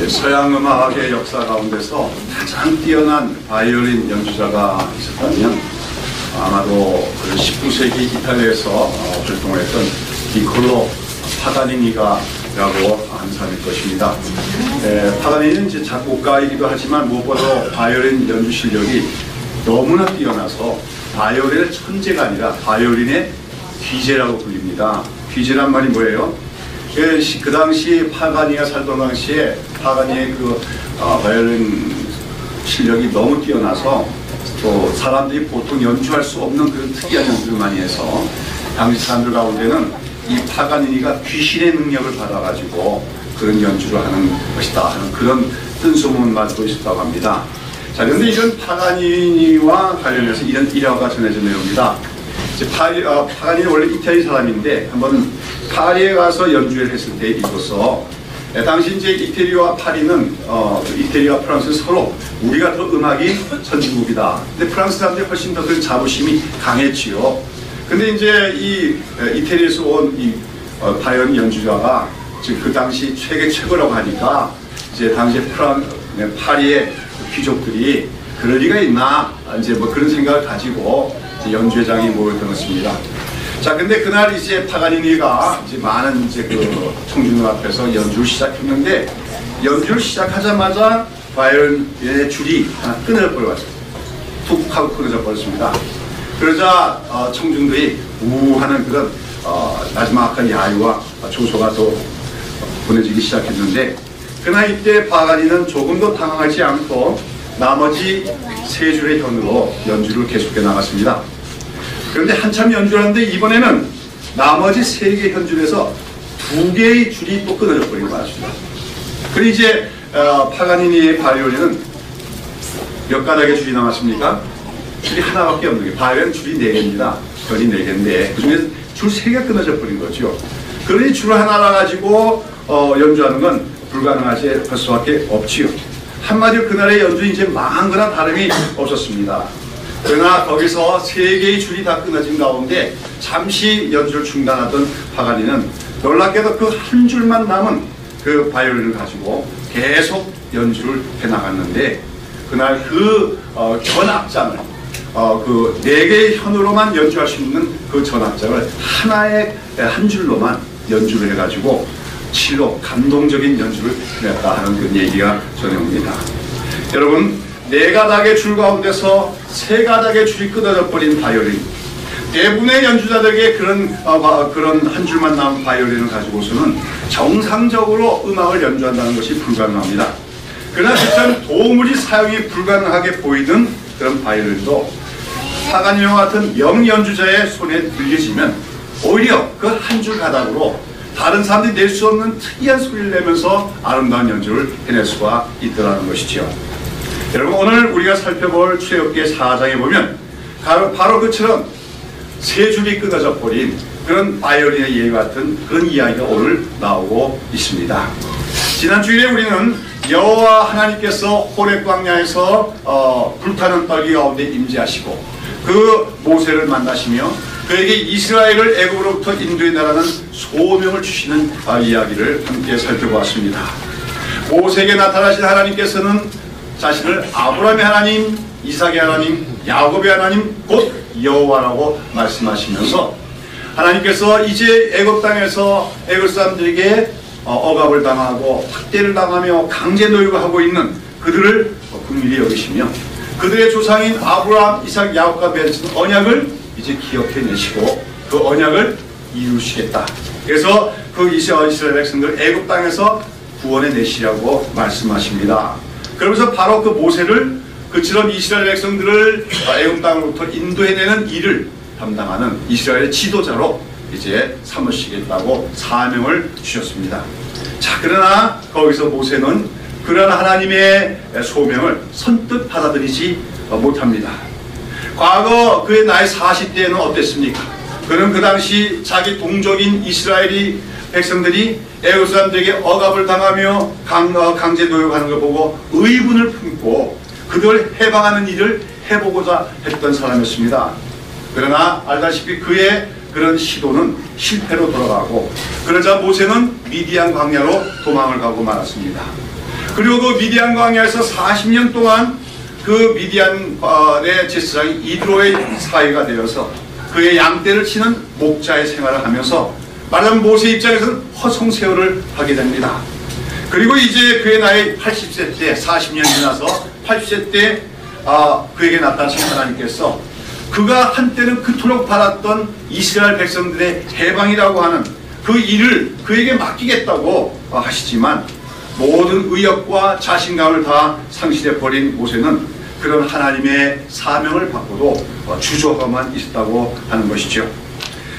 서양 음악의 역사 가운데서 가장 뛰어난 바이올린 연주자가 있었다면 아마도 그 19세기 이탈리아에서 활동을 했던 니콜로 파가니니라고 하는 사람일 것입니다. 파가니니는 이제 작곡가이기도 하지만 무엇보다 바이올린 연주 실력이 너무나 뛰어나서 바이올린의 천재가 아니라 바이올린의 귀재라고 불립니다. 귀재란 말이 뭐예요? 그 당시 파가니가 살던 당시에 파가니의 그 바이올린 실력이 너무 뛰어나서 또 사람들이 보통 연주할 수 없는 그런 특이한 연주를 많이 해서 당시 사람들 가운데는 이 파가니니가 귀신의 능력을 받아가지고 그런 연주를 하는 것이다 하는 그런 뜬소문말도 있었다고 합니다. 자, 그런데 이런 파가니니와 관련해서 이런 일화가 전해져 내려옵니다. 파가니는 원래 이태리 사람인데 한번 파리에 가서 연주를 했을 때 이로써 당시 이제 이태리와 파리는 이태리와 프랑스는 서로 우리가 더 음악이 선진국이다. 근데 프랑스 사람들이 훨씬 더 그 자부심이 강했지요. 근데 이제 이 이태리에서 온 이 바이올린 연주자가 지금 그 당시 최고라고 하니까 이제 당시 파리의 귀족들이 그럴 리가 있나 이제 뭐 그런 생각을 가지고 연주회장이 모였던 것입니다. 자, 근데 그날 이제 파가니니가 이제 많은 이제 그 청중들 앞에서 연주를 시작했는데 연주를 시작하자마자 바이올린의 줄이 하나 끊어버려가지고 툭 하고 끊어져 버렸습니다. 그러자 청중들이 우하는 그런 마지막한 야유와 조소가 또 보내지기 시작했는데 그러나 이때 파가니는 조금도 당황하지 않고 나머지 세 줄의 현으로 연주를 계속해 나갔습니다. 그런데 한참 연주하는데 이번에는 나머지 세 개의 현줄에서 두 개의 줄이 또 끊어져 버리고 말았습니다. 그리고 이제 파가니니의 바이올린은 몇 가닥의 줄이 남았습니까? 줄이 하나밖에 없는 게 바이올린 줄이 4개입니다. 현이 4개인데 그중에서 줄 3개가 끊어져 버린 거죠. 그러니 줄 하나를 가지고 연주하는 건 불가능하지 할 수밖에 없지요. 한마디로 그날의 연주는 이제 망한 거나 다름이 없었습니다. 그러나 거기서 3개의 줄이 다 끊어진 가운데 잠시 연주를 중단하던 파가니는 놀랍게도 그 한 줄만 남은 그 바이올린을 가지고 계속 연주를 해나갔는데 그날 그 전악장을 그 4개의 현으로만 연주할 수 있는 그 전악장을 하나의 한 줄로만 연주를 해가지고 실로 감동적인 연주를 했다 하는 그런 얘기가 전해옵니다. 여러분, 4가닥의 줄 가운데서 3가닥의 줄이 끊어져 버린 바이올린, 대부분의 연주자들에게 그런 한 줄만 남은 바이올린을 가지고서는 정상적으로 음악을 연주한다는 것이 불가능합니다. 그러나 실제로 도무지 사용이 불가능하게 보이는 그런 바이올린도 파가니와 같은 명연주자의 손에 들려지면 오히려 그 한 줄 가닥으로 다른 사람들이 낼 수 없는 특이한 소리를 내면서 아름다운 연주를 해낼 수가 있더라는 것이죠. 여러분, 오늘 우리가 살펴볼 출애굽기 4장에 보면 바로 그처럼 3줄이 끊어져 버린 그런 바이올린의 예와 같은 그런 이야기가 오늘 나오고 있습니다. 지난 주일에 우리는 여호와 하나님께서 호렙 광야에서 불타는 떨기 가운데 임재하시고 그 모세를 만나시며 그에게 이스라엘을 애굽으로부터 인도해 나라는 소명을 주시는 이야기를 함께 살펴보았습니다. 모세에게 나타나신 하나님께서는 자신을 아브라함의 하나님, 이삭의 하나님, 야곱의 하나님, 곧 여호와라고 말씀하시면서 하나님께서 이제 애굽 땅에서 애굽 사람들에게 억압을 당하고 학대를 당하며 강제 노역을 하고 있는 그들을 긍휼히 여기시며 그들의 조상인 아브라함, 이삭, 야곱과 맺은 언약을 이제 기억해내시고 그 언약을 이루시겠다. 그래서 그 이스라엘 백성들 애굽 땅에서 구원해내시라고 말씀하십니다. 그러면서 바로 그 모세를 그처럼 이스라엘 백성들을 애굽 땅으로부터 인도해내는 일을 담당하는 이스라엘의 지도자로 이제 삼으시겠다고 사명을 주셨습니다. 자, 그러나 거기서 모세는 그러한 하나님의 소명을 선뜻 받아들이지 못합니다. 과거 그의 나이 40대에는 어땠습니까? 그는 그 당시 자기 동족인 이스라엘이 백성들이 애굽 사람들에게 억압을 당하며 강제 노역하는 걸 보고 의분을 품고 그들을 해방하는 일을 해보고자 했던 사람이었습니다. 그러나 알다시피 그의 그런 시도는 실패로 돌아가고 그러자 모세는 미디안 광야로 도망을 가고 말았습니다. 그리고 그 미디안 광야에서 40년 동안 그 미디안의 제사장이 이드로의 사이가 되어서 그의 양떼를 치는 목자의 생활을 하면서 말하자면 모세 입장에서는 허송세월을 하게 됩니다. 그리고 이제 그의 나이 80세 때, 40년 지나서 80세 때 그에게 나타나신 하나님께서 그가 한때는 그토록 바랐던 이스라엘 백성들의 해방이라고 하는 그 일을 그에게 맡기겠다고 하시지만 모든 의욕과 자신감을 다 상실해버린 모세는 그런 하나님의 사명을 받고도 주저하고만 있었다고 하는 것이죠.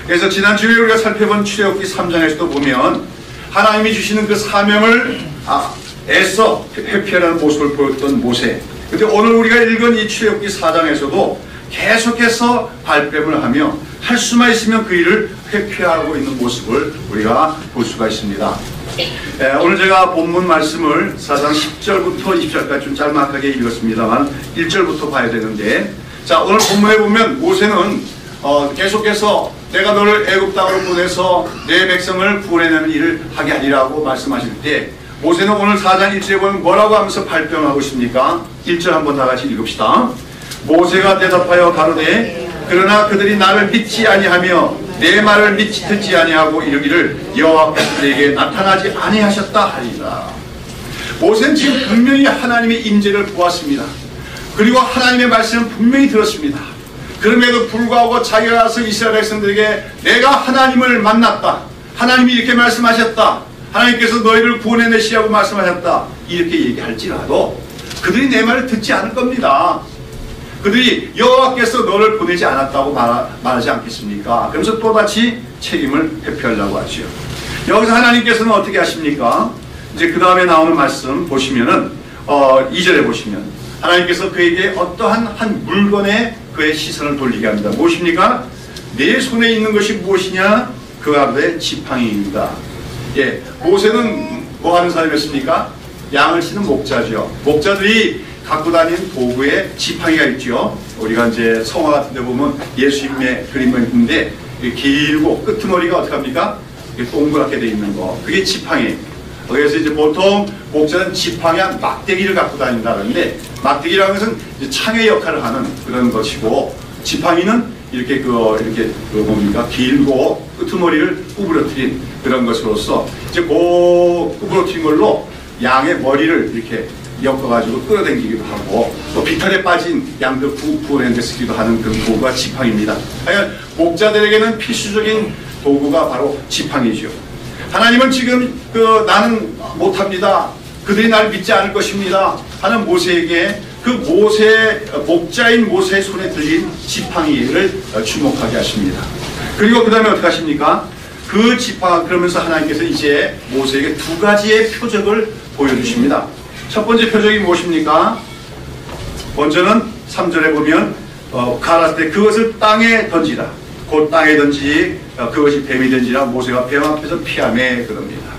그래서 지난주에 우리가 살펴본 출애굽기 3장에서도 보면 하나님이 주시는 그 사명을 애써 회피하는 모습을 보였던 모세. 근데 오늘 우리가 읽은 이 출애굽기 4장에서도 계속해서 발뺌을 하며 할 수만 있으면 그 일을 회피하고 있는 모습을 우리가 볼 수가 있습니다. 오늘 제가 본문 말씀을 4장 10절부터 20절까지 좀 짤막하게 읽었습니다만 1절부터 봐야 되는데, 자, 오늘 본문에 보면 모세는 계속해서 내가 너를 애굽 땅으로 보내서 내 백성을 구원해내는 일을 하게 하리라고 말씀하실 때 모세는 오늘 4장 1절에 보면 뭐라고 하면서 발표하고 있습니까? 1절 한번 다 같이 읽읍시다. 모세가 대답하여 가로되 그러나 그들이 나를 믿지 아니하며 내 말을 믿지 듣지 아니하고 이르기를 여호와께서 내게 나타나지 아니하셨다 하리라. 모세는 지금 분명히 하나님의 임재를 보았습니다. 그리고 하나님의 말씀을 분명히 들었습니다. 그럼에도 불구하고 자기가 가서 이스라엘 백성들에게 내가 하나님을 만났다, 하나님이 이렇게 말씀하셨다, 하나님께서 너희를 구원해내시라고 말씀하셨다, 이렇게 얘기할지라도 그들이 내 말을 듣지 않을 겁니다. 그들이 여호와께서 너를 보내지 않았다고 말하지 않겠습니까? 그러면서 또다시 책임을 회피하려고 하죠. 여기서 하나님께서는 어떻게 하십니까? 이제 그 다음에 나오는 말씀 보시면은 2절에 보시면 하나님께서 그에게 어떠한 한 물건에 그의 시선을 돌리게 합니다. 무엇입니까? 내 손에 있는 것이 무엇이냐? 그 가로되 지팡이입니다. 예, 모세는 뭐 하는 사람이었습니까? 양을 치는 목자죠. 목자들이 갖고 다니는 도구에 지팡이가 있죠. 우리가 이제 성화 같은 데 보면 예수님의 그림이 있는데 길고 끄트머리가 어떻게 합니까? 동그랗게 돼 있는 거. 그게 지팡이. 그래서 이제 보통 목자는 지팡이와 막대기를 갖고 다닌다는데, 막대기라는 것은 이제 창의 역할을 하는 그런 것이고, 지팡이는 이렇게 뭡니까? 길고 끄트머리를 구부러뜨린 그런 것으로서 이제 구부러뜨린 걸로 양의 머리를 이렇게 엮어가지고 끌어당기기도 하고, 또 비탈에 빠진 양들 구워낸 데 쓰기도 하는 그런 도구가 지팡이입니다. 하여간 목자들에게는 필수적인 도구가 바로 지팡이죠. 하나님은 지금 나는 못합니다, 그들이 날 믿지 않을 것입니다 하는 모세에게 그 목자인 모세의 손에 들린 지팡이를 주목하게 하십니다. 그리고 그 다음에 어떻게 하십니까? 그 그러면서 하나님께서 이제 모세에게 두 가지의 표적을 보여주십니다. 첫 번째 표적이 무엇입니까? 먼저는 3절에 보면 가라사대 때 그것을 땅에 던지라. 곧 땅에 던지 그것이 뱀이 던지라. 모세가 뱀 앞에서 피하매 그럽니다.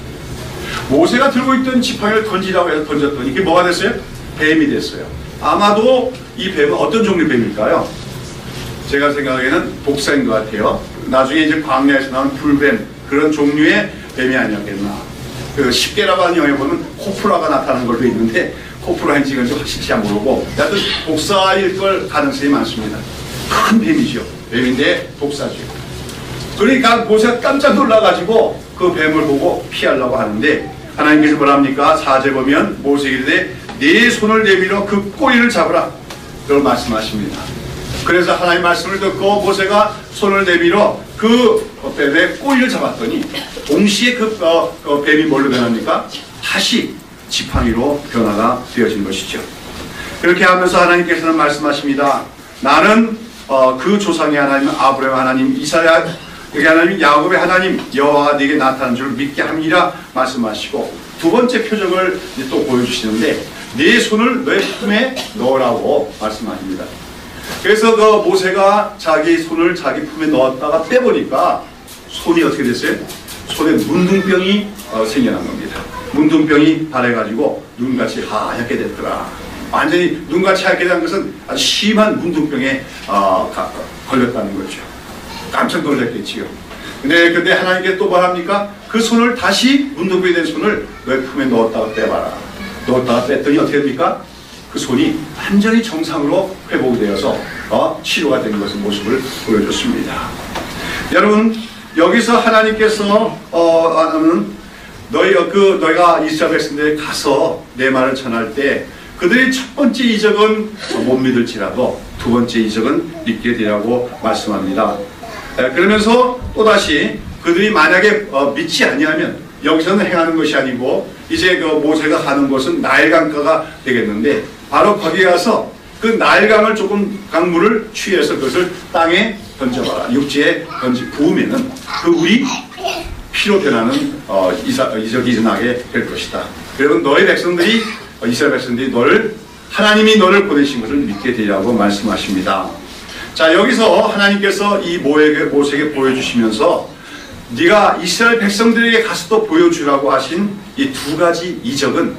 모세가 들고 있던 지팡이를 던지라고 해서 던졌더니 이게 뭐가 됐어요? 뱀이 됐어요. 아마도 이 뱀은 어떤 종류의 뱀일까요? 제가 생각하기에는 독사인 것 같아요. 나중에 이제 광야에서 나온 불뱀, 그런 종류의 뱀이 아니었겠나. 그 10개라고 하는 영화에 보면 코프라가 나타나는 걸로 있는데 코프라인지 이건 좀 확실치 모르고 하여튼 독사일 걸 가능성이 많습니다. 큰 뱀이죠. 뱀인데 독사죠. 그러니까 모세가 깜짝 놀라가지고 그 뱀을 보고 피하려고 하는데 하나님께서 뭐라 합니까? 4절 보면 모세에게 이르되 네 손을 내밀어 그 꼬리를 잡으라. 그걸 말씀하십니다. 그래서 하나님 말씀을 듣고 모세가 손을 내밀어 그 뱀의 꼬리를 잡았더니 동시에 그 뱀이 뭘로 변합니까? 다시 지팡이로 변화가 되어진 것이죠. 그렇게 하면서 하나님께서는 말씀하십니다. 나는 그 조상의 하나님 아브라함의 하나님 이삭의 하나님 야곱의 하나님 여호와가 네게 나타난 줄 믿게 합니다 말씀하시고, 두 번째 표적을 또 보여주시는데 네 손을 내 품에 넣으라고 말씀하십니다. 그래서 그 모세가 자기 손을 자기 품에 넣었다가 빼보니까 손이 어떻게 됐어요? 손에 문둥병이 생겨난 겁니다. 문둥병이 발해가지고 눈같이 하얗게 됐더라. 완전히 눈같이 하얗게 된 것은 아주 심한 문둥병에 걸렸다는 거죠. 깜짝 놀랐겠지요. 근데 하나님께 또 말합니까? 그 손을 다시 문둥병이 된 손을 너의 품에 넣었다가 빼봐라. 넣었다가 뺐더니 어떻게 됩니까? 그 손이 완전히 정상으로 회복이 되어서 치료가 된 것의 모습을 보여줬습니다. 여러분, 여기서 하나님께서 너희가 이스라엘 백성들에 가서 내 말을 전할 때 그들의 첫 번째 이적은 못 믿을지라도 두 번째 이적은 믿게 되라고 말씀합니다. 그러면서 또다시 그들이 만약에 믿지 아니하면 여기서는 행하는 것이 아니고 이제 그 모세가 가는 곳은 나일강가가 되겠는데 바로 거기 가서 그 나일강을 조금 강물을 취해서 그것을 땅에 던져봐라. 육지에 부으면은 그 물이 피로 변하는 이적이 일어나게 될 것이다. 그리고 너희 백성들이 이스라엘 백성들이 하나님이 너를 보내신 것을 믿게 되리라고 말씀하십니다. 자, 여기서 하나님께서 이 모세에게 보여주시면서 네가 이스라엘 백성들에게 가서 또 보여주라고 하신 이 두 가지 이적은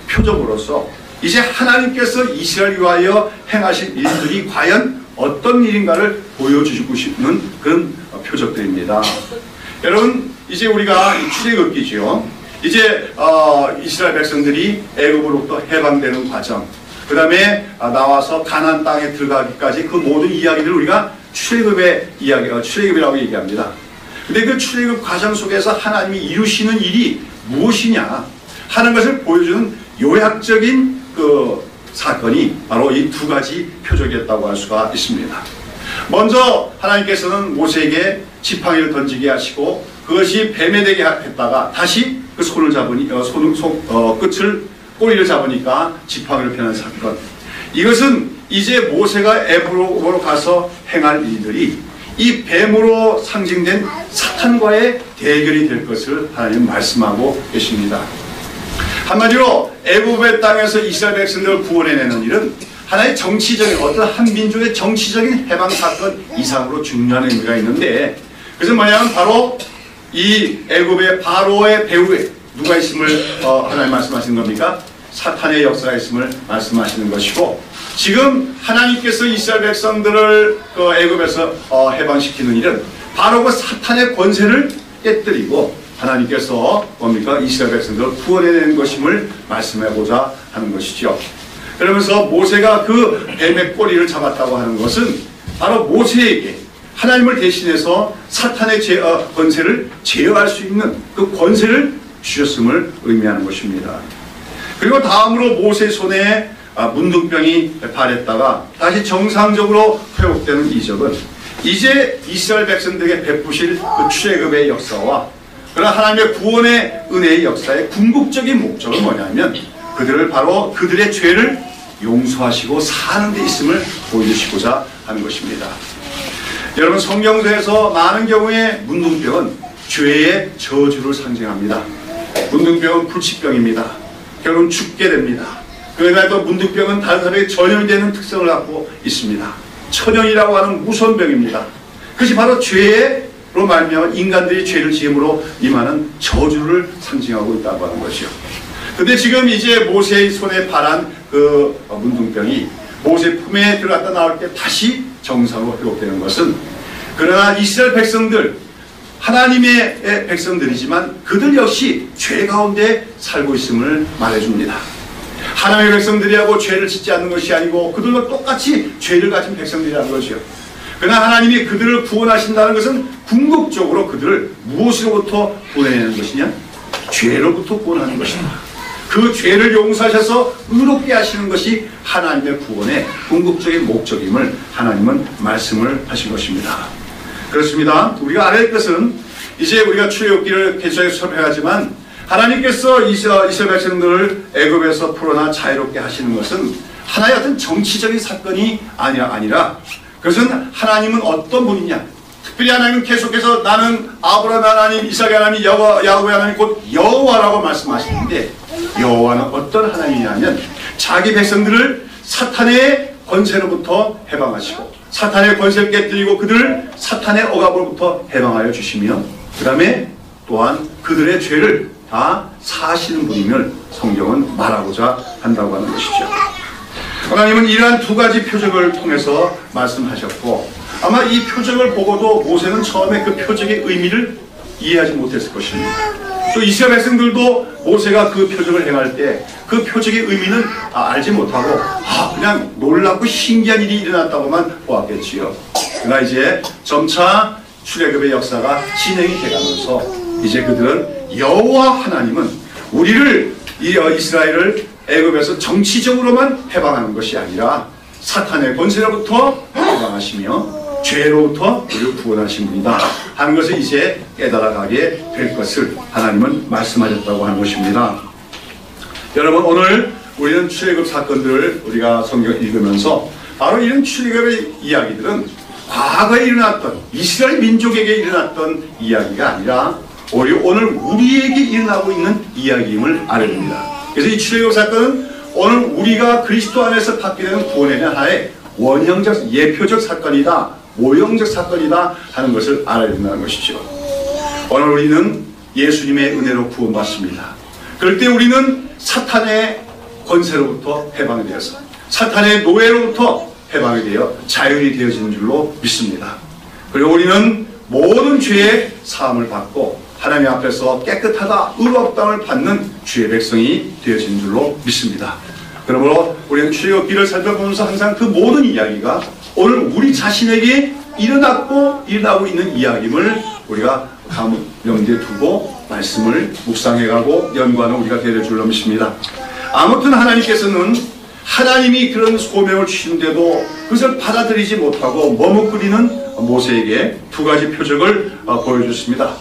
표적으로서 이제 하나님께서 이스라엘 위하여 행하신 일들이 과연 어떤 일인가를 보여주시고 싶은 그런 표적들입니다. 여러분, 이제 우리가 출애굽기죠. 이제 이스라엘 백성들이 애굽으로부터 해방되는 과정, 그 다음에 나와서 가나안 땅에 들어가기까지 그 모든 이야기들을 우리가 출애굽이라고 얘기합니다. 근데 그 출애굽 과정 속에서 하나님이 이루시는 일이 무엇이냐 하는 것을 보여주는 요약적인 그 사건이 바로 이 두 가지 표적이었다고 할 수가 있습니다. 먼저 하나님께서는 모세에게 지팡이를 던지게 하시고 그것이 뱀에 되게 했다가 다시 그 손을 잡으니 꼬리를 잡으니까 지팡이를 펴는 사건. 이것은 이제 모세가 애굽으로 가서 행할 일들이 이 뱀으로 상징된 사탄과의 대결이 될 것을 하나님 말씀하고 계십니다. 한마디로 애굽의 땅에서 이스라엘 백성들을 구원해내는 일은 하나의 정치적인 어떤 한 민족의 정치적인 해방 사건 이상으로 중요한 의미가 있는데 그것은 뭐냐면 바로 이 애굽의 바로의 배후에 누가 있음을 하나님 말씀하시는 겁니까? 사탄의 역사가 있음을 말씀하시는 것이고 지금 하나님께서 이스라엘 백성들을 그 애굽에서 해방시키는 일은 바로 그 사탄의 권세를 깨뜨리고 하나님께서 뭡니까? 이스라엘 백성들을 구원해내는 것임을 말씀하고자 하는 것이죠. 그러면서 모세가 그 뱀의 꼬리를 잡았다고 하는 것은 바로 모세에게 하나님을 대신해서 사탄의 권세를 제어할 수 있는 그 권세를 주셨음을 의미하는 것입니다. 그리고 다음으로 모세 손에 문둥병이 발했다가 다시 정상적으로 회복되는 이적은 이제 이스라엘 백성들에게 베푸실 그 출애굽의 역사와 그러나 하나님의 구원의 은혜의 역사의 궁극적인 목적은 뭐냐면 그들을 바로 그들의 죄를 용서하시고 사는 데 있음을 보여주시고자 하는 것입니다. 여러분, 성경에서 많은 경우에 문둥병은 죄의 저주를 상징합니다. 문둥병은 불치병입니다. 결국은 죽게 됩니다. 그러나 또 문둥병은 다른 사람에게 전염되는 특성을 갖고 있습니다. 천연이라고 하는 무선병입니다. 그것이 바로 죄로 말미암아 인간들이 죄를 지음으로 임하는 저주를 상징하고 있다고 하는 것이요. 근데 지금 이제 모세의 손에 발한 그 문둥병이 모세 품에 들어갔다 나올 때 다시 정상으로 회복되는 것은 그러나 이스라엘 백성들 하나님의 백성들이지만 그들 역시 죄 가운데 살고 있음을 말해줍니다. 하나님의 백성들이라고 죄를 짓지 않는 것이 아니고 그들과 똑같이 죄를 가진 백성들이라는 것이요. 그러나 하나님이 그들을 구원하신다는 것은 궁극적으로 그들을 무엇으로부터 구원해내는 것이냐? 죄로부터 구원하는 것이다. 그 죄를 용서하셔서 의롭게 하시는 것이 하나님의 구원의 궁극적인 목적임을 하나님은 말씀을 하신 것입니다. 그렇습니다. 우리가 알아야 할 것은 이제 우리가 출애굽기를 계속해서 설명하지만 하나님께서 이스라엘 백성들을 애굽에서 풀어나 자유롭게 하시는 것은 하나의 어떤 정치적인 사건이 아니라 그것은 하나님은 어떤 분이냐? 특별히 하나님은 계속해서 나는 아브라함의 하나님, 이삭의 하나님, 야곱의 하나님 곧 여호와라고 말씀하시는데 여호와는 어떤 하나님이냐면 자기 백성들을 사탄의 권세로부터 해방하시고 사탄의 권세를 깨뜨리고 그들을 사탄의 억압으로부터 해방하여 주시며 그 다음에 또한 그들의 죄를 다 사하시는 분임을 성경은 말하고자 한다고 하는 것이죠. 하나님은 이러한 두 가지 표적을 통해서 말씀하셨고 아마 이 표적을 보고도 모세는 처음에 그 표적의 의미를 이해하지 못했을 것입니다. 또 이스라엘 백성들도 모세가 그 표적을 행할 때 그 표적의 의미는 알지 못하고 그냥 놀랍고 신기한 일이 일어났다고만 보았겠지요. 그러나 이제 점차 출애굽의 역사가 진행이 돼가면서 이제 그들은 여호와 하나님은 우리를 이스라엘을 애굽에서 정치적으로만 해방하는 것이 아니라 사탄의 권세로부터 해방하시며 죄로부터 우리를 구원하신 분이다 하는 것을 이제 깨달아가게 될 것을 하나님은 말씀하셨다고 하는 것입니다. 여러분, 오늘 우리는 출애굽 사건들을 우리가 성경을 읽으면서 바로 이런 출애굽의 이야기들은 과거에 일어났던 이스라엘 민족에게 일어났던 이야기가 아니라 오히려 오늘 우리에게 일어나고 있는 이야기임을 알아야 됩니다. 그래서 이 출애굽 사건은 오늘 우리가 그리스도 안에서 받게 되는 구원에 대한 하나의 원형적 예표적 사건이다, 모형적 사건이다 하는 것을 알아야 된다는 것이죠. 오늘 우리는 예수님의 은혜로 구원받습니다. 그럴 때 우리는 사탄의 권세로부터 해방이 되어서 사탄의 노예로부터 해방이 되어 자유인이 되어지는 줄로 믿습니다. 그리고 우리는 모든 죄의 사함을 받고 하나님 앞에서 깨끗하다, 의롭다함을 받는 주의 백성이 되어지는 줄로 믿습니다. 그러므로 우리는 출애굽기를 살펴보면서 항상 그 모든 이야기가 오늘 우리 자신에게 일어나고 있는 이야기임을 우리가 염두에 두고 말씀을 묵상해가고 연구하는 우리가 되어질 줄로 믿습니다. 아무튼 하나님께서는 하나님이 그런 소명을 주시는데도 그것을 받아들이지 못하고 머뭇거리는 모세에게 두 가지 표적을 보여줬습니다.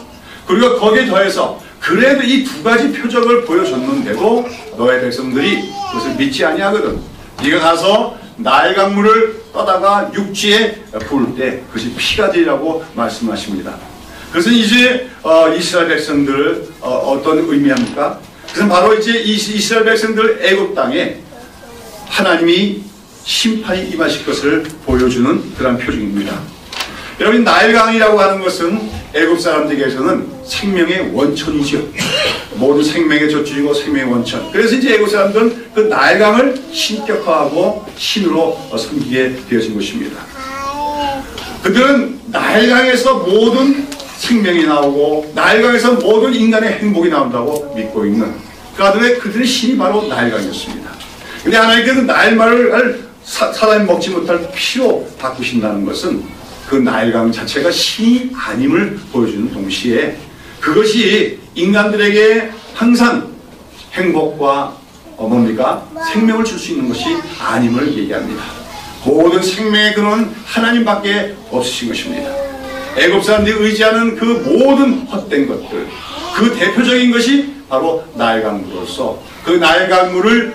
그리고 거기에 더해서 그래도 이 두 가지 표적을 보여줬는데도 너의 백성들이 그것을 믿지 아니하거든. 네가 가서 나일 강물을 떠다가 육지에 부을 때 그것이 피가 되리라고 말씀하십니다. 그것은 이제 이스라엘 백성들 어떤 의미합니까? 그것은 바로 이제 이스라엘 백성들 애굽 땅에 하나님이 심판이 임하실 것을 보여주는 그런 표징입니다. 여러분, 나일강이라고 하는 것은 애굽 사람들에게서는 생명의 원천이죠. 모든 생명의 젖줄이고 생명의 원천. 그래서 이제 애굽 사람들은 그 나일강을 신격화하고 신으로 섬기게 되어진 것입니다. 그들은 나일강에서 모든 생명이 나오고 나일강에서 모든 인간의 행복이 나온다고 믿고 있는 그들의 신이 바로 나일강이었습니다. 근데 하나님께서 나일말을 사람이 먹지 못할 피로 바꾸신다는 것은 그 나일강 자체가 신이 아님을 보여주는 동시에 그것이 인간들에게 항상 행복과 생명을 줄 수 있는 것이 아님을 얘기합니다. 모든 생명의 근원은 하나님밖에 없으신 것입니다. 애굽 사람들이 의지하는 그 모든 헛된 것들, 그 대표적인 것이 바로 나일강물로서 그 나일강물을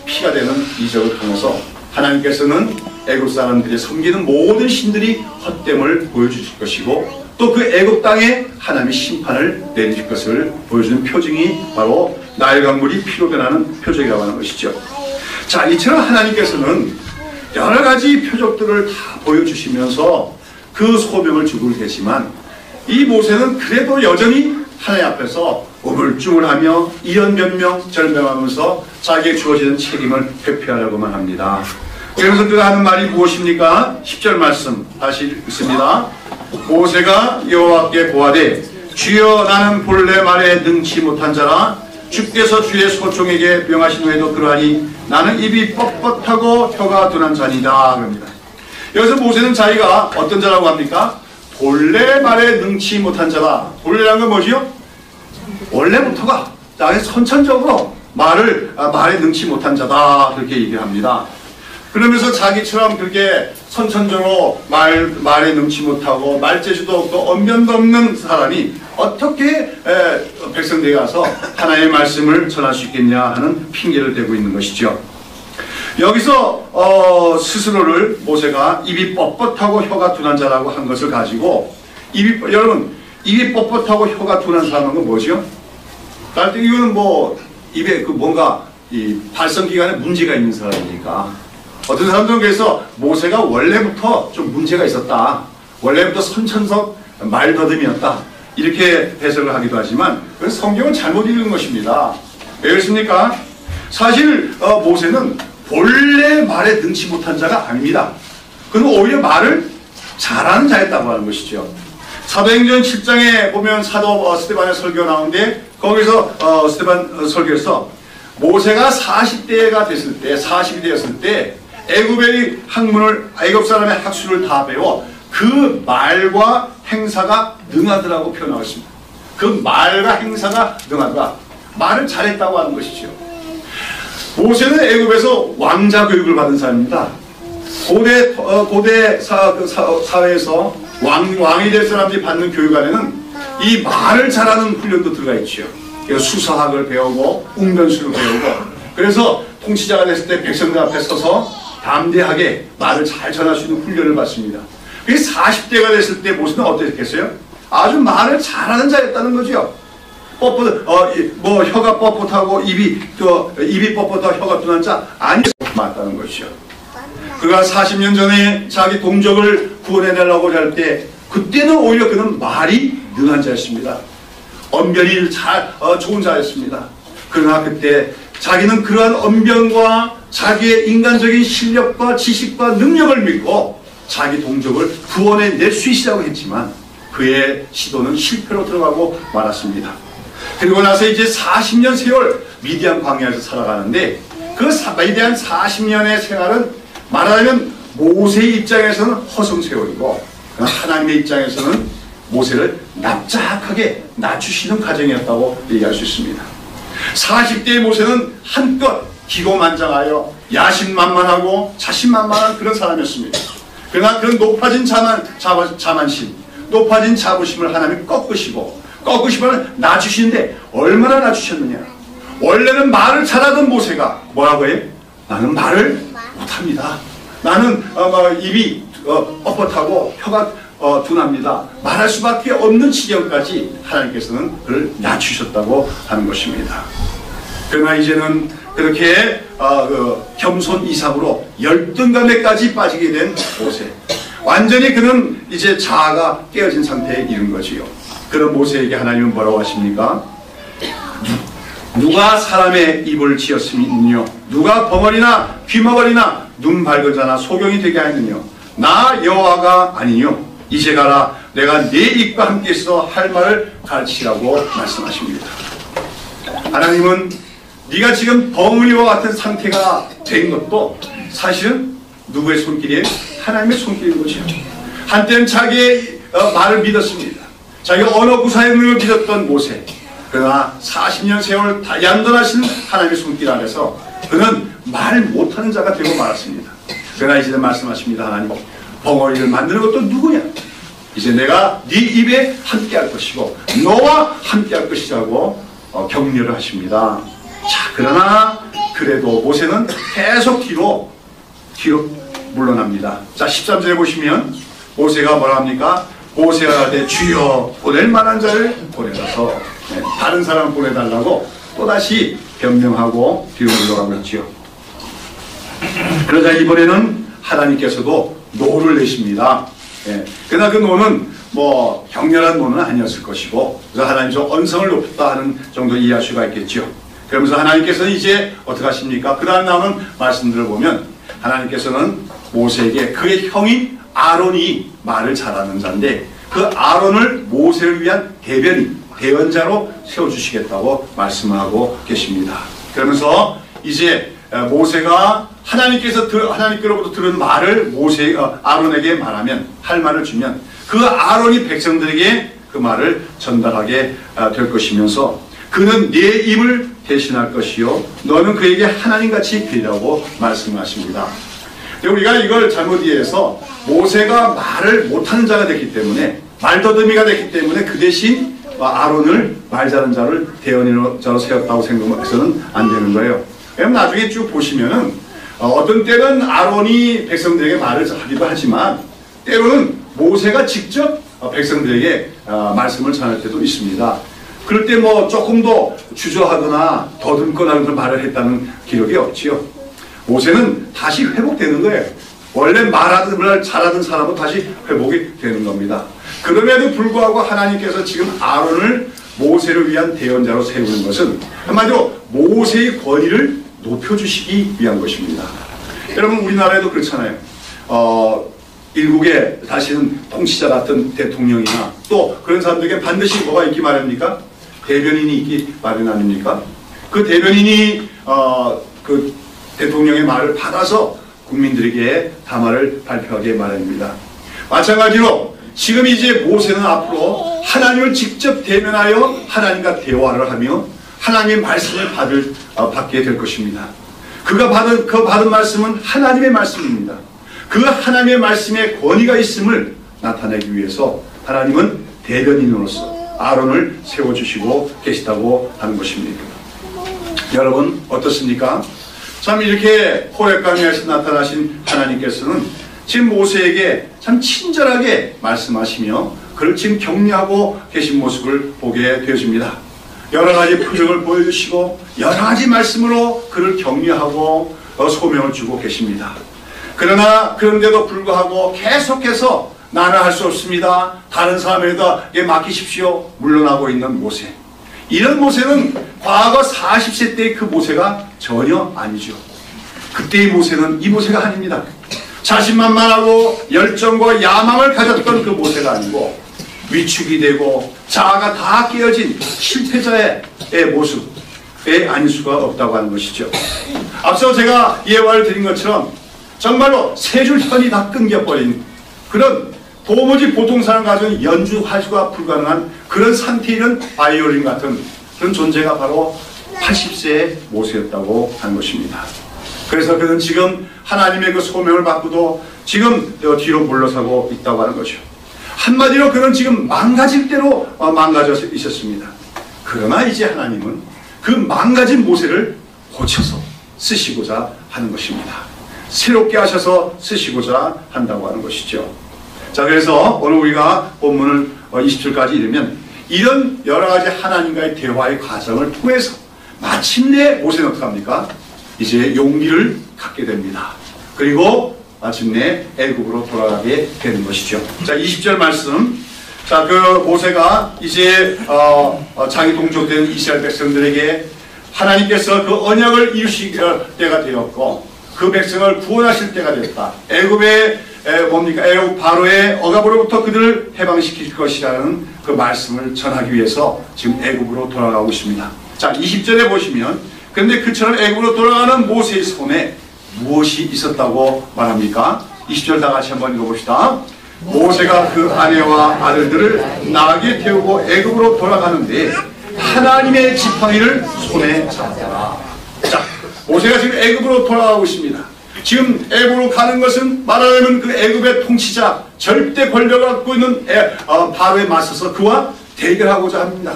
피가 되는 이적을 통해서 하나님께서는 애굽 사람들이 섬기는 모든 신들이 헛됨을 보여주실 것이고 또 그 애굽 땅에 하나님의 심판을 내리실 것을 보여주는 표징이 바로 나일강물이 피로 변하는 표적이라고 하는 것이죠. 자, 이처럼 하나님께서는 여러 가지 표적들을 다 보여주시면서 그 소명을 주고 계시지만 이 모세는 그래도 여전히 하나님 앞에서 우물쭈물하며 이런 변명 절명하면서 자기에게 주어지는 책임을 회피하려고만 합니다. 그래서 그가 하는 말이 무엇입니까? 10절 말씀 다시 읽습니다. 모세가 여호와께 고하되 주여 나는 본래 말에 능치 못한 자라 주께서 주의 소총에게 명하신 후에도 그러하니 나는 입이 뻣뻣하고 혀가 둔한 자니다. 그럽니다. 여기서 모세는 자기가 어떤 자라고 합니까? 본래 말에 능치 못한 자다. 본래라는 건 뭐지요? 원래부터가 선천적으로 말에 능치 못한 자다 그렇게 얘기합니다. 그러면서 자기처럼 그렇게 선천적으로 말에 능치 못하고 말재주도 없고 언변도 없는 사람이 어떻게 백성들에 가서 하나님의 말씀을 전할 수 있겠냐 하는 핑계를 대고 있는 것이죠. 여기서 스스로를 모세가 입이 뻣뻣하고 혀가 둔한 자라고 한 것을 가지고 여러분 입이 뻣뻣하고 혀가 둔한 사람은 건 뭐죠? 이거는 입에 뭔가 이 발성기관에 문제가 있는 사람이니까 어떤 사람들은 그래서 모세가 원래부터 좀 문제가 있었다. 원래부터 선천적 말더듬이었다. 이렇게 해석을 하기도 하지만 그건 성경을 잘못 읽은 것입니다. 왜 그렇습니까? 사실 모세는 본래 말에 능치 못한 자가 아닙니다. 그는 오히려 말을 잘하는 자였다고 하는 것이죠. 사도행전 7장에 보면 사도 스데반의 설교가 나오는데 거기서 스데반 설교에서 모세가 40대가 됐을 때 40이 되었을 때 애굽의 학문을 애굽 사람의 학술을 다 배워 그 말과 행사가 능하더라고 표현하고 있습니다. 그 말과 행사가 능하더라. 말을 잘했다고 하는 것이죠. 모세는 애굽에서 왕자 교육을 받은 사람입니다. 고대 사회에서 왕이 될 사람들이 받는 교육 안에는 이 말을 잘하는 훈련도 들어가 있죠. 수사학을 배우고 웅변수를 배우고 그래서 통치자가 됐을 때 백성들 앞에 서서 담대하게 말을 잘 전할 수 있는 훈련을 받습니다. 그게 40대가 됐을 때 모세는 어땠겠어요? 아주 말을 잘하는 자였다는 거죠. 혀가 뻣뻣하고 입이 뻣뻣하고 혀가 둔한 자 아니 맞다는 것이죠. 그가 40년 전에 자기 동족을 구원해내려고 할 때 그때는 오히려 그는 말이 능한 자였습니다. 언변이 좋은 자였습니다. 그러나 그때 자기는 그러한 언변과 자기의 인간적인 실력과 지식과 능력을 믿고 자기 동족을 구원해낼 수 있다고 했지만 그의 시도는 실패로 들어가고 말았습니다. 그리고 나서 이제 40년 세월 미디안 광야에서 살아가는데 그 미디안 40년의 생활은 말하자면 모세의 입장에서는 허송세월이고 하나님의 입장에서는 모세를 납작하게 낮추시는 과정이었다고 얘기할 수 있습니다. 40대의 모세는 한껏 기고만장하여 야심만만하고 자신만만한 그런 사람이었습니다. 그러나 그런 높아진 자만심, 높아진 자부심을 하나님이 꺾으시면 낮추시는데 얼마나 낮추셨느냐. 원래는 말을 잘하던 모세가 뭐라고 해요? 나는 말을 못합니다. 나는 입이 뻣뻣하고 혀가 둔합니다. 말할 수밖에 없는 지경까지 하나님께서는 그를 낮추셨다고 하는 것입니다. 그러나 이제는 그렇게 겸손 이상으로 열등감에까지 빠지게 된 모세. 완전히 그는 이제 자아가 깨어진 상태에 이른 거지요. 그런 모세에게 하나님은 뭐라고 하십니까? 누가 사람의 입을 지었으면요 누가 벙어리나 귀머거리나 눈 밝은 자나 소경이 되게 하였느냐? 나 여호와가 아니뇨. 이제 가라. 내가 네 입과 함께 있어 할 말을 가르치라고 말씀하십니다. 하나님은 네가 지금 벙어리와 같은 상태가 된 것도 사실은 누구의 손길이에요? 하나님의 손길인 거죠. 한때는 자기의 말을 믿었습니다. 자기가 언어 구사의 능력을 믿었던 모세. 그러나 40년 세월 얀전하신 하나님의 손길 안에서 그는 말 못하는 자가 되고 말았습니다. 그러나 이제 말씀하십니다. 하나님, 벙어리를 만드는 것도 누구냐? 이제 내가 네 입에 함께 할 것이고 너와 함께 할 것이라고 격려를 하십니다. 자, 그러나 그래도 모세는 계속 뒤로 물러납니다. 자, 13절에 보시면 모세가 뭐라 합니까? 모세가 할 때 주여 보낼 만한 자를 보내라서 다른 사람 보내달라고 또다시 변명하고 뒤로 물러가고 있지요. 그러자 이번에는 하나님께서도 노를 내십니다. 그러나 그 노는 뭐 격렬한 노는 아니었을 것이고 그래서 하나님 좀 언성을 높였다 하는 정도 이해할 수가 있겠죠. 그러면서 하나님께서는 이제 어떻게 하십니까? 그 다음 나오는 말씀들을 보면 하나님께서는 모세에게 그의 형인 아론이 말을 잘하는 자인데 그 아론을 모세를 위한 대변자로 세워주시겠다고 말씀하고 계십니다. 그러면서 이제 모세가 하나님께로부터 들은 말을 아론에게 말하면 할 말을 주면 그 아론이 백성들에게 그 말을 전달하게 될 것이면서 그는 네 입을 대신할 것이요 너는 그에게 하나님같이 되리라고 말씀하십니다. 우리가 이걸 잘못 이해해서 모세가 말을 못하는 자가 됐기 때문에 말더듬이가 됐기 때문에 그 대신 아론을 말 잘하는 자를 대언자로 세웠다고 생각해서는 안 되는 거예요. 왜냐면 나중에 쭉 보시면은 어떤 때는 아론이 백성들에게 말을 하기도 하지만 때로는 모세가 직접 백성들에게 말씀을 전할 때도 있습니다. 그럴 때 뭐 조금 더 주저하거나 더듬거나 그런 말을 했다는 기록이 없지요. 모세는 다시 회복되는 거예요. 원래 말하던 잘하던 사람은 다시 회복이 되는 겁니다. 그럼에도 불구하고 하나님께서 지금 아론을 모세를 위한 대언자로 세우는 것은 한마디로 모세의 권위를 높여주시기 위한 것입니다. 여러분 우리나라에도 그렇잖아요. 일국의 다시는 통치자 같은 대통령이나 또 그런 사람들에게 반드시 뭐가 있기 마련입니까? 대변인이 있기 마련 아닙니까? 그 대변인이 그 대통령의 말을 받아서 국민들에게 담화를 발표하기 마련입니다. 마찬가지로 지금 이제 모세는 앞으로 하나님을 직접 대면하여 하나님과 대화를 하며 하나님의 말씀을 받게 될 것입니다. 그가 받은 말씀은 하나님의 말씀입니다. 그 하나님의 말씀에 권위가 있음을 나타내기 위해서 하나님은 대변인으로서 아론을 세워주시고 계시다고 하는 것입니다. 여러분 어떻습니까? 참 이렇게 호렙강에서 나타나신 하나님께서는 지금 모세에게 참 친절하게 말씀하시며 그를 지금 격려하고 계신 모습을 보게 되어집니다. 여러 가지 표정을 보여주시고 여러 가지 말씀으로 그를 격려하고 소명을 주고 계십니다. 그러나 그런데도 불구하고 계속해서 나는 할 수 없습니다. 다른 사람에게 맡기십시오. 물러나고 있는 모세. 이런 모세는 과거 40세 때의 그 모세가 전혀 아니죠. 그때의 모세는 이 모세가 아닙니다. 자신만만하고 열정과 야망을 가졌던 그 모세가 아니고 위축이 되고 자아가 다 깨어진 실패자의 모습에 아닐 수가 없다고 하는 것이죠. 앞서 제가 예화를 드린 것처럼 정말로 세 줄 편이 다 끊겨버린 그런 도무지 보통 사람 가지고는 연주할 수가 불가능한 그런 상태에 있는 바이올린 같은 그런 존재가 바로 80세의 모세였다고 하는 것입니다. 그래서 그는 지금 하나님의 그 소명을 받고도 지금 뒤로 물러서고 있다고 하는 거죠. 한마디로 그는 지금 망가질 대로 망가져 있었습니다. 그러나 이제 하나님은 그 망가진 모세를 고쳐서 쓰시고자 하는 것입니다. 새롭게 하셔서 쓰시고자 한다고 하는 것이죠. 자, 그래서 오늘 우리가 본문을 20절까지 읽으면 이런 여러 가지 하나님과의 대화의 과정을 통해서 마침내 모세는 어떻게 합니까? 이제 용기를 갖게 됩니다. 그리고 마침내 애굽으로 돌아가게 되는 것이죠. 자, 20절 말씀. 자, 그 모세가 이제 자기 동족된 이스라엘 백성들에게 하나님께서 그 언약을 이루실 때가 되었고 그 백성을 구원하실 때가 됐다. 애굽의 애굽 바로의 억압으로부터 그들을 해방시킬 것이라는 그 말씀을 전하기 위해서 지금 애굽으로 돌아가고 있습니다. 자, 20절에 보시면 그런데 그처럼 애굽으로 돌아가는 모세의 손에 무엇이 있었다고 말합니까? 20절 다 같이 한번 읽어봅시다. 모세가 그 아내와 아들들을 나귀에 태우고 애굽으로 돌아가는데 하나님의 지팡이를 손에 잡더라. 자, 모세가 지금 애굽으로 돌아가고 있습니다. 지금 애굽으로 가는 것은 말하자면 그 애굽의 통치자 절대 권력을 갖고 있는 바로에 맞서서 그와 대결하고자 합니다.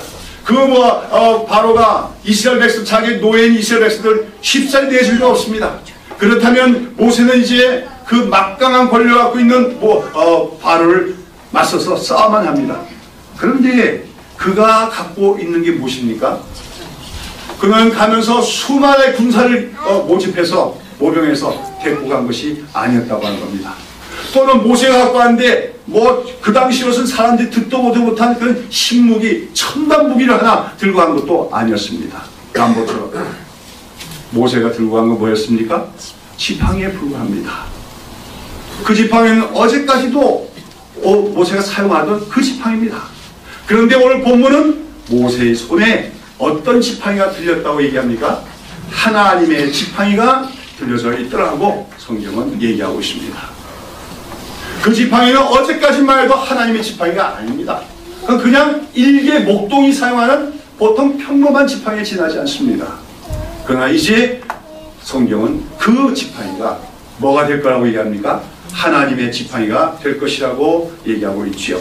바로가 이스라엘 백성, 자기 노예인 이스라엘 백성들 쉽사리 내줄 리 없습니다. 그렇다면 모세는 이제 그 막강한 권력을 갖고 있는 바로를 맞서서 싸워만 합니다. 그런데 그가 갖고 있는 게 무엇입니까? 그는 가면서 수많은 군사를 모집해서 모병해서 데리고 간 것이 아니었다고 하는 겁니다. 또는 모세가 갖고 왔는데 그 당시로서는 사람들이 듣도 보도 못한 그런 신무기, 첨단 무기를 하나 들고 간 것도 아니었습니다. 남보처럼 모세가 들고 간 건 뭐였습니까? 지팡이에 불과합니다. 그 지팡이는 어제까지도 모세가 사용하던 그 지팡이입니다. 그런데 오늘 본문은 모세의 손에 어떤 지팡이가 들렸다고 얘기합니까? 하나님의 지팡이가 들려져 있더라고 성경은 얘기하고 있습니다. 그 지팡이는 어제까지만 해도 하나님의 지팡이가 아닙니다. 그냥 일개 목동이 사용하는 보통 평범한 지팡이에 지나지 않습니다. 그러나 이제 성경은 그 지팡이가 뭐가 될 거라고 얘기합니까? 하나님의 지팡이가 될 것이라고 얘기하고 있지요.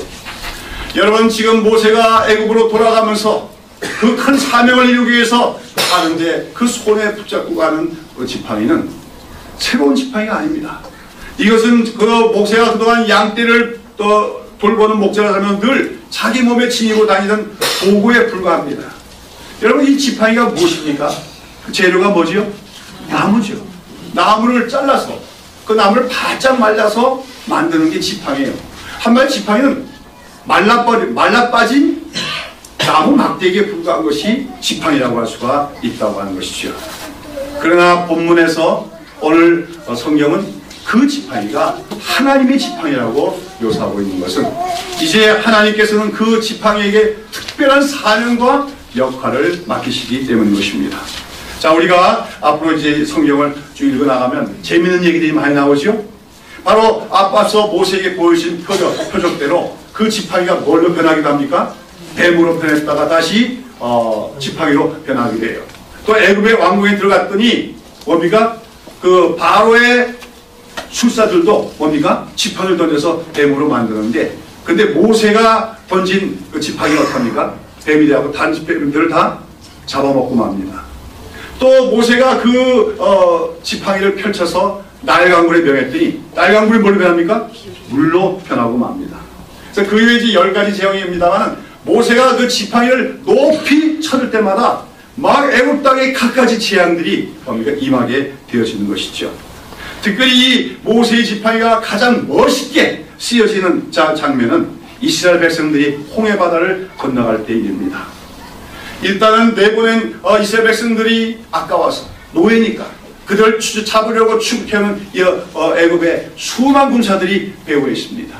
여러분, 지금 모세가 애굽으로 돌아가면서 그 큰 사명을 이루기 위해서 가는데 그 손에 붙잡고 가는 그 지팡이는 새로운 지팡이가 아닙니다. 이것은 그 모세가 그동안 양떼를 돌보는 목자라면 늘 자기 몸에 지니고 다니던 도구에 불과합니다. 여러분, 이 지팡이가 무엇입니까? 그 재료가 뭐지요? 나무죠. 나무를 잘라서 그 나무를 바짝 말라서 만드는 게 지팡이에요. 한마디 지팡이는 말라 빠진 나무 막대기에 불과한 것이 지팡이라고 할 수가 있다고 하는 것이죠. 그러나 본문에서 오늘 성경은 그 지팡이가 하나님의 지팡이라고 묘사하고 있는 것은 이제 하나님께서는 그 지팡이에게 특별한 사명과 역할을 맡기시기 때문인 것입니다. 자, 우리가 앞으로 이제 성경을 쭉 읽어 나가면 재미있는 얘기들이 많이 나오죠. 바로 앞서 모세에게 보여주신 표적대로 그 지팡이가 뭘로 변하기도 합니까? 뱀으로 변했다가 다시 지팡이로 변하게 돼요. 또 애굽의 왕궁에 들어갔더니 뭡니까? 그 바로의 술사들도 뭡니까? 지팡이를 던져서 뱀으로 만드는데, 근데 모세가 던진 그 지팡이가 어떡합니까? 뱀이 되고 다른 뱀들을 다 잡아먹고 맙니다. 또 모세가 그 지팡이를 펼쳐서 나일강물에 명했더니 나일강물이 뭘로 변합니까? 물로 변하고 맙니다. 그래서 그 외에 10가지 제형입니다만 모세가 그 지팡이를 높이 쳐들 때마다 막 애굽 땅의 갖가지 재앙들이 임하게 되어지는 것이죠. 특별히 이 모세의 지팡이가 가장 멋있게 쓰여지는 장면은 이스라엘 백성들이 홍해 바다를 건너갈 때 일입니다. 일단은 내보낸 이스라엘 백성들이 아까워서 노예니까 그들을 잡으려고 추격해오는 애굽의 수많은 군사들이 배후에 있습니다.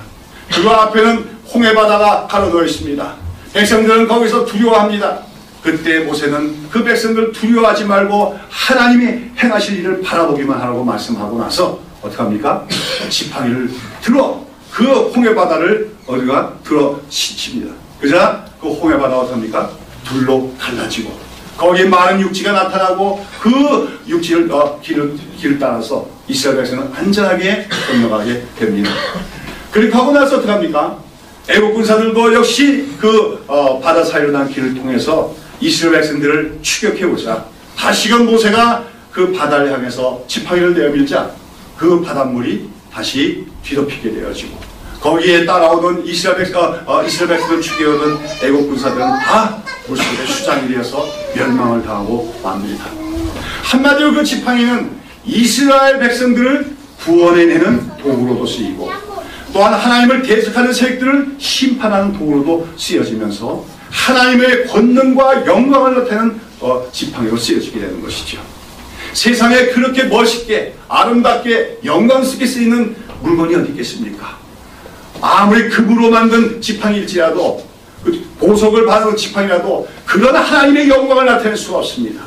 그 앞에는 홍해 바다가 가로놓여 있습니다. 백성들은 거기서 두려워합니다. 그때 모세는 그 백성들 두려워하지 말고 하나님이 행하실 일을 바라보기만 하라고 말씀하고 나서 어떡합니까? 지팡이를 들어 그 홍해 바다를 어디가 들어 씻칩니다. 그러자 그 홍해 바다가 어떡합니까? 둘로 갈라지고 거기에 많은 육지가 나타나고 그 육지를 길을 따라서 이스라엘 백성은 안전하게 건너가게 됩니다. 그렇게 하고 나서 어떡합니까? 애국 군사들도 역시 그 바다 사이로 난 길을 통해서 이스라엘 백성들을 추격해오자 다시금 모세가 그 바다를 향해서 지팡이를 내밀자 그 바닷물이 다시 뒤덮이게 되어지고 거기에 따라오던 이스라엘 백성을 추격해오던 애국 군사들은 다 물속에 수장이 되어서 멸망을 당하고 맙니다. 한마디로 그 지팡이는 이스라엘 백성들을 구원해내는 도구로도 쓰이고 또한 하나님을 대적하는 세력들을 심판하는 도구로도 쓰여지면서 하나님의 권능과 영광을 나타내는 지팡이로 쓰여지게 되는 것이죠. 세상에 그렇게 멋있게 아름답게 영광스럽게 쓰이는 물건이 어디 있겠습니까? 아무리 금으로 만든 지팡이일지라도 보석을 받은 지팡이라도 그런 하나님의 영광을 나타낼 수가 없습니다.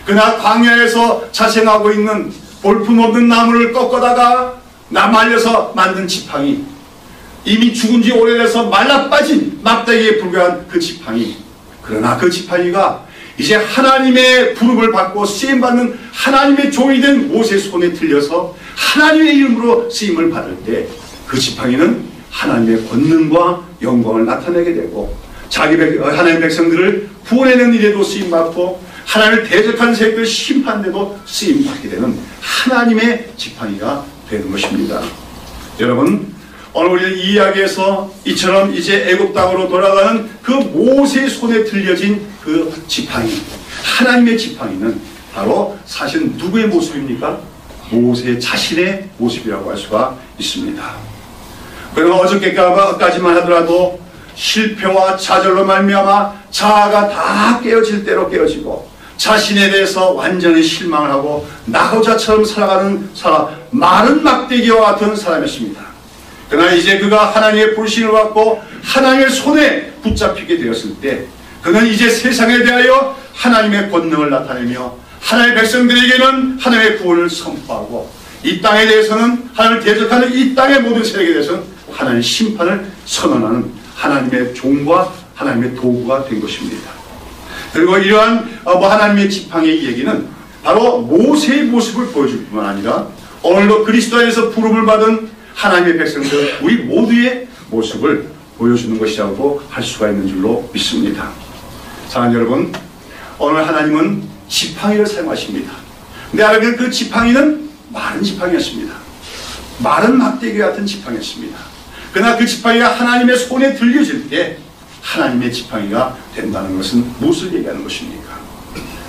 그러나 광야에서 자생하고 있는 볼품없는 나무를 꺾어다가 말려서 만든 지팡이, 이미 죽은 지 오래돼서 말라빠진 막대기에 불과한 그 지팡이, 그러나 그 지팡이가 이제 하나님의 부름을 받고 쓰임받는 하나님의 종이 된 모세의 손에 들려서 하나님의 이름으로 쓰임을 받을 때 그 지팡이는 하나님의 권능과 영광을 나타내게 되고 하나님의 백성들을 구원해내는 일에도 쓰임받고 하나님을 대적하는 세력들 심판에도 쓰임받게 되는 하나님의 지팡이가 되는 것입니다. 여러분, 오늘 우리는 이 이야기에서 이처럼 이제 애굽 땅으로 돌아가는 그 모세의 손에 들려진 그 지팡이, 하나님의 지팡이는 바로 사실 누구의 모습입니까? 모세 자신의 모습이라고 할 수가 있습니다. 그러나 어저께까지만 하더라도 실패와 좌절로 말미암아 자아가 다 깨어질 대로 깨어지고 자신에 대해서 완전히 실망을 하고 나 혼자처럼 살아가는 사람, 마른 막대기와 같은 사람이었습니다. 그러나 이제 그가 하나님의 불신을 받고 하나님의 손에 붙잡히게 되었을 때 그는 이제 세상에 대하여 하나님의 권능을 나타내며 하나님의 백성들에게는 하나님의 구원을 선포하고 이 땅에 대해서는 하나님을 대적하는 이 땅의 모든 세력에 대해서는 하나님의 심판을 선언하는 하나님의 종과 하나님의 도구가 된 것입니다. 그리고 이러한 하나님의 지팡이의 얘기는 바로 모세의 모습을 보여줄 뿐만 아니라 오늘도 그리스도 안에서 부름을 받은 하나님의 백성들 우리 모두의 모습을 보여주는 것이라고 할 수가 있는 줄로 믿습니다. 사랑하는 여러분, 오늘 하나님은 지팡이를 사용하십니다. 근데 알아보면 그 지팡이는 마른 지팡이였습니다. 마른 막대기 같은 지팡이였습니다. 그러나 그 지팡이가 하나님의 손에 들려질 때 하나님의 지팡이가 된다는 것은 무엇을 얘기하는 것입니까?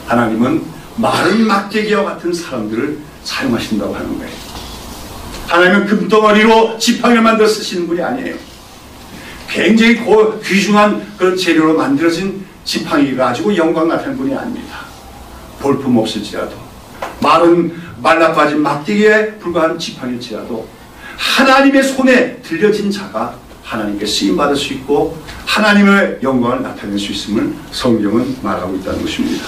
하나님은 마른 막대기와 같은 사람들을 사용하신다고 하는 거예요. 하나님은 금덩어리로 지팡이를 만들어 쓰시는 분이 아니에요. 굉장히 귀중한 그런 재료로 만들어진 지팡이 가지고 영광 나타내는 분이 아닙니다. 볼품 없을지라도 말은 말라빠진 막대기에 불과한 지팡이일지라도 하나님의 손에 들려진 자가 하나님께 쓰임받을 수 있고 하나님의 영광을 나타낼 수 있음을 성경은 말하고 있다는 것입니다.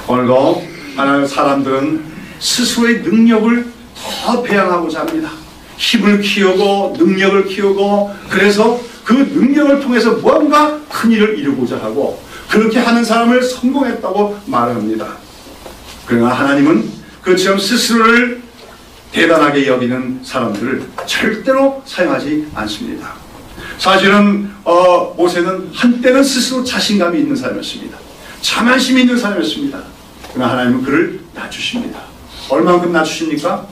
오늘도 하나님의 사람들은 스스로의 능력을 더 배양하고자 합니다. 힘을 키우고 능력을 키우고 그래서 그 능력을 통해서 뭔가 큰 일을 이루고자 하고 그렇게 하는 사람을 성공했다고 말합니다. 그러나 하나님은 그처럼 스스로를 대단하게 여기는 사람들을 절대로 사용하지 않습니다. 사실은 모세는 한때는 스스로 자신감이 있는 사람이었습니다. 자만심이 있는 사람이었습니다. 그러나 하나님은 그를 낮추십니다. 얼마만큼 낮추십니까?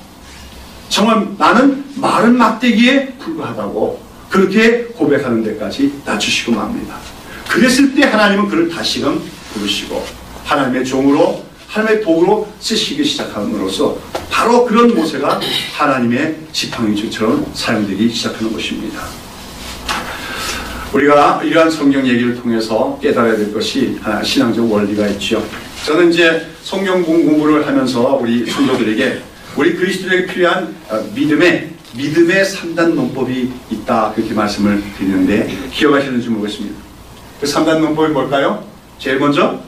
정말 나는 마른 막대기에 불과하다고 그렇게 고백하는 데까지 낮추시고 맙니다. 그랬을 때 하나님은 그를 다시금 부르시고 하나님의 종으로 하나님의 도구로 쓰시기 시작함으로써 바로 그런 모세가 하나님의 지팡이처럼 사용되기 시작하는 것입니다. 우리가 이러한 성경 얘기를 통해서 깨달아야 될 것이 신앙적 원리가 있죠. 저는 이제 성경 공부를 하면서 우리 성도들에게 우리 그리스도에게 필요한 믿음의 3단 논법이 있다 그렇게 말씀을 드리는데 기억하시는지 모르겠습니다. 그 3단 논법이 뭘까요? 제일 먼저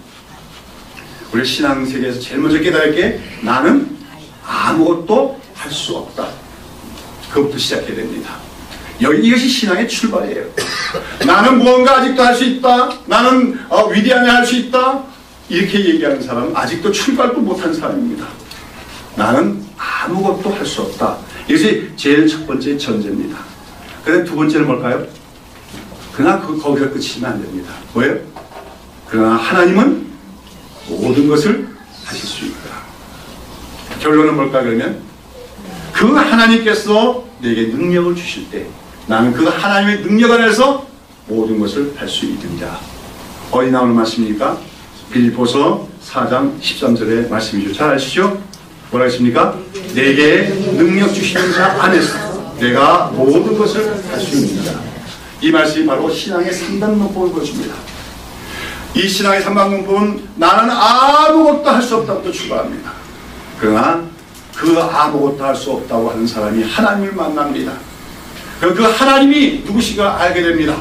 우리 신앙 세계에서 제일 먼저 깨달을 게 나는 아무것도 할 수 없다. 그것부터 시작해야 됩니다. 이것이 신앙의 출발이에요. 나는 무언가 아직도 할 수 있다. 나는 위대하게 할 수 있다. 이렇게 얘기하는 사람은 아직도 출발도 못한 사람입니다. 나는 아무것도 할 수 없다. 이것이 제일 첫 번째 전제입니다. 그런데 두 번째는 뭘까요? 그러나 거기서 끝이면 안 됩니다. 뭐예요? 그러나 하나님은 모든 것을 하실 수 있다. 결론은 뭘까 그러면? 그 하나님께서 내게 능력을 주실 때 나는 그 하나님의 능력 안에서 모든 것을 할 수 있느니라. 어디 나오는 말씀입니까? 빌립보서 4장 13절의 말씀이죠. 잘 아시죠? 뭐라 했습니까? 내게 능력 주시는 자 안에서 내가 모든 것을 할 수 있느니라. 이 말씀이 바로 신앙의 3단 논법을 보여줍니다. 이 신앙의 3단 논법은 나는 아무것도 할 수 없다부터 출발합니다. 그러나 그 아무것도 할 수 없다고 하는 사람이 하나님을 만납니다. 그 하나님이 누구신가 알게 됩니다.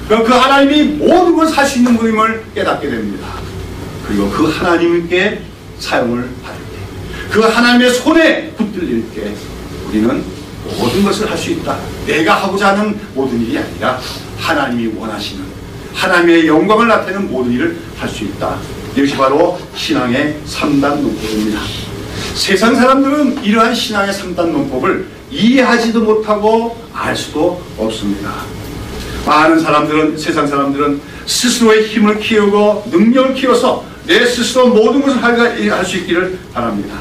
그 하나님이 모든 것을 할 수 있는 분임을 깨닫게 됩니다. 그리고 그 하나님께 사용을 받을 때 그 하나님의 손에 붙들릴 때 우리는 모든 것을 할 수 있다. 내가 하고자 하는 모든 일이 아니라 하나님이 원하시는 하나님의 영광을 나타내는 모든 일을 할 수 있다. 이것이 바로 신앙의 3단 논법입니다. 세상 사람들은 이러한 신앙의 3단 논법을 이해하지도 못하고 알 수도 없습니다. 많은 사람들은, 세상 사람들은 스스로의 힘을 키우고 능력을 키워서 내 스스로 모든 것을 할 수 있기를 바랍니다.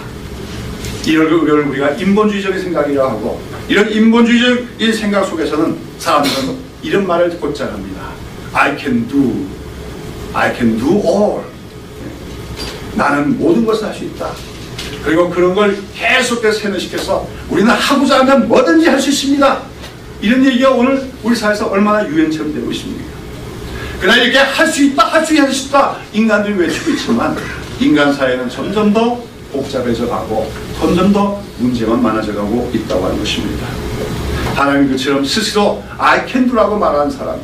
이걸 우리가 인본주의적인 생각이라고 하고, 이런 인본주의적인 생각 속에서는 사람들은 이런 말을 곧잘 합니다. I can do all. 나는 모든 것을 할 수 있다. 그리고 그런 걸 계속해서 세뇌시켜서 우리는 하고자 하면 뭐든지 할 수 있습니다. 이런 얘기가 오늘 우리 사회에서 얼마나 유행처럼 되고 있습니까? 그러나 이렇게 할 수 있다, 할 수 있다 인간들이 외치고 있지만 인간 사회는 점점 더 복잡해져 가고 점점 더 문제만 많아져 가고 있다고 하는 것입니다. 하나님 그처럼 스스로 I can do라고 말하는 사람,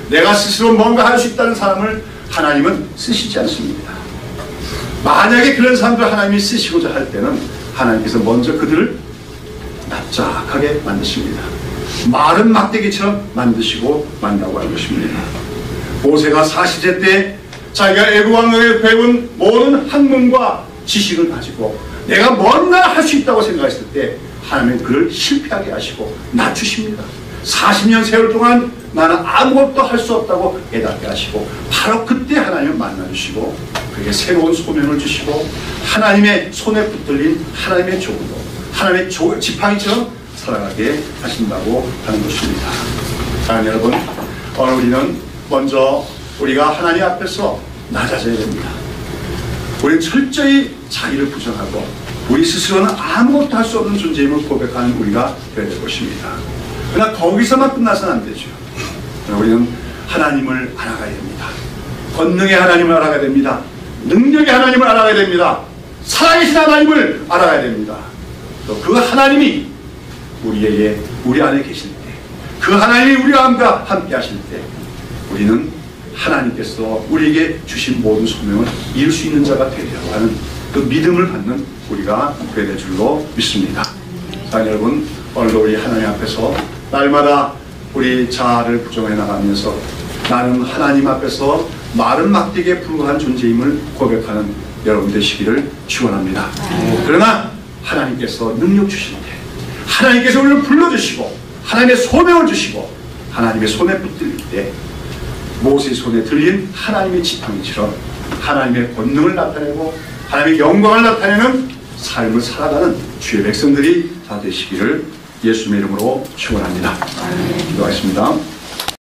내가 스스로 뭔가 할 수 있다는 사람을 하나님은 쓰시지 않습니다. 만약에 그런 사람들 하나님이 쓰시고자 할 때는 하나님께서 먼저 그들을 납작하게 만드십니다. 마른 막대기처럼 만드시고 만다고 하는 것입니다. 모세가 40세 때 자기가 애굽 왕에게 배운 모든 학문과 지식을 가지고 내가 뭔가 할 수 있다고 생각했을 때 하나님은 그를 실패하게 하시고 낮추십니다. 40년 세월 동안 나는 아무것도 할 수 없다고 깨닫게 하시고 바로 그때 하나님을 만나주시고 그에게 새로운 소명을 주시고 하나님의 손에 붙들린 하나님의 종으로 하나님의 지팡이처럼 살아가게 하신다고 하는 것입니다. 사랑하는 여러분, 오늘 우리는 먼저 우리가 하나님 앞에서 낮아져야 됩니다. 우리는 철저히 자기를 부정하고 우리 스스로는 아무것도 할 수 없는 존재임을 고백하는 우리가 되어야 될 것입니다. 그러나 거기서만 끝나서는 안 되죠. 우리는 하나님을 알아가야 됩니다. 권능의 하나님을 알아가야 됩니다. 능력의 하나님을 알아가야 됩니다. 살아계신 하나님을 알아야 됩니다. 또 그 하나님이 우리 안에 계실 때, 그 하나님이 우리와 함께 하실 때 우리는 하나님께서 우리에게 주신 모든 소명을 이룰 수 있는 자가 되리라고 하는 그 믿음을 받는 우리가 되야 될 줄로 믿습니다. 자, 여러분, 오늘도 우리 하나님 앞에서 날마다 우리 자아를 부정해 나가면서 나는 하나님 앞에서 마른 막대기에 불과한 존재임을 고백하는 여러분 되시기를 축원합니다. 그러나 하나님께서 능력 주실 때, 하나님께서 우리를 불러주시고 하나님의 소명을 주시고 하나님의 손에 붙들릴 때 모세의 손에 들린 하나님의 지팡이처럼 하나님의 권능을 나타내고 하나님의 영광을 나타내는 삶을 살아가는 주의 백성들이 다 되시기를 예수님의 이름으로 축원합니다. 기도하겠습니다.